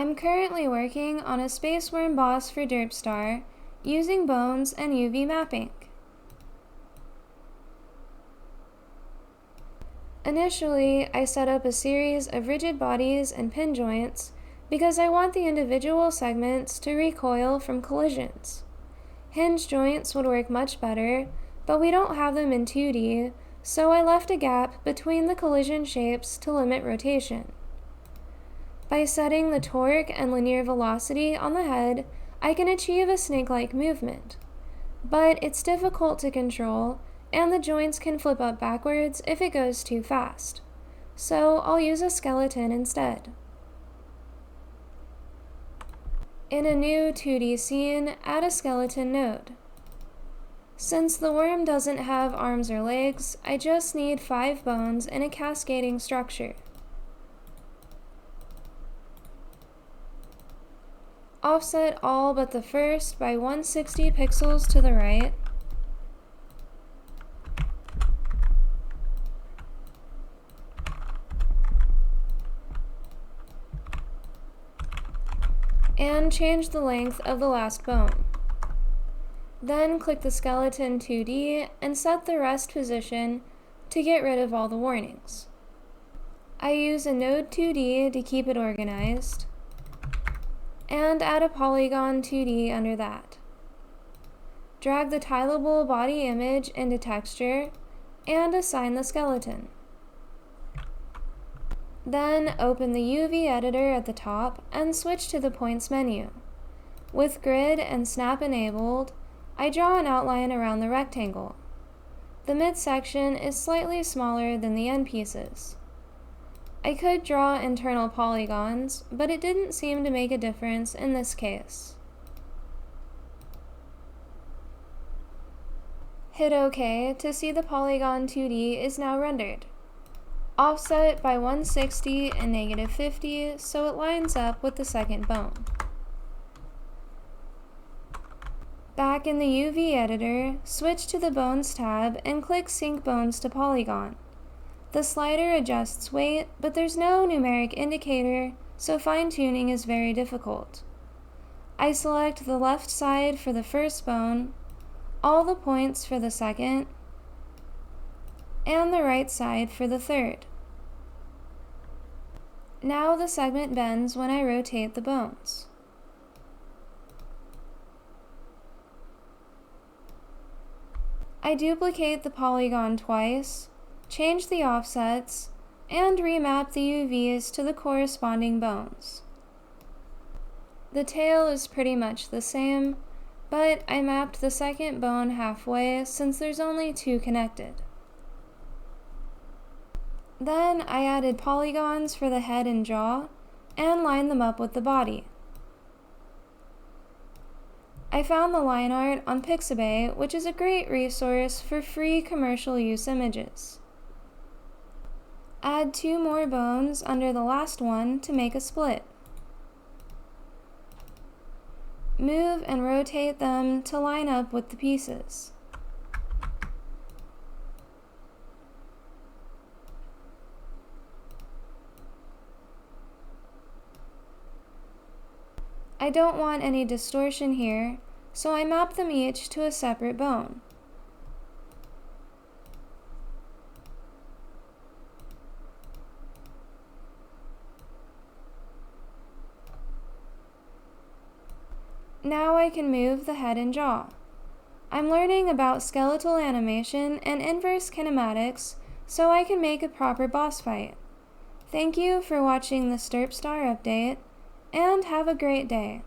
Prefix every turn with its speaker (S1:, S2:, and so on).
S1: I'm currently working on a space worm boss for Derp using bones and UV mapping. Initially, I set up a series of rigid bodies and pin joints because I want the individual segments to recoil from collisions. Hinge joints would work much better, but we don't have them in 2D, so I left a gap between the collision shapes to limit rotation. By setting the torque and linear velocity on the head, I can achieve a snake-like movement. But it's difficult to control, and the joints can flip up backwards if it goes too fast. So I'll use a skeleton instead. In a new 2D scene, add a skeleton node. Since the worm doesn't have arms or legs, I just need 5 bones in a cascading structure. Offset all but the first by 160 pixels to the right. And change the length of the last bone. Then click the Skeleton2D and set the rest position to get rid of all the warnings. I use a node 2D to keep it organized, and add a polygon 2D under that. Drag the tileable body image into texture, and assign the skeleton. Then open the UV editor at the top and switch to the points menu. With grid and snap enabled, I draw an outline around the rectangle. The midsection is slightly smaller than the end pieces. I could draw internal polygons, but it didn't seem to make a difference in this case. Hit OK to see the polygon 2D is now rendered. Offset by 160 and -50 so it lines up with the second bone. Back in the UV editor, switch to the Bones tab and click Sync Bones to Polygon. The slider adjusts weight, but there's no numeric indicator, so fine-tuning is very difficult. I select the left side for the first bone, all the points for the second, and the right side for the third. Now the segment bends when I rotate the bones. I duplicate the polygon twice, change the offsets, and remap the UVs to the corresponding bones. The tail is pretty much the same, but I mapped the second bone halfway since there's only 2 connected. Then I added polygons for the head and jaw, and lined them up with the body. I found the line art on Pixabay, which is a great resource for free commercial use images. Add 2 more bones under the last one to make a split. Move and rotate them to line up with the pieces. I don't want any distortion here, so I map them each to a separate bone. Now I can move the head and jaw. I'm learning about skeletal animation and inverse kinematics so I can make a proper boss fight. Thank you for watching the Derp update, and have a great day.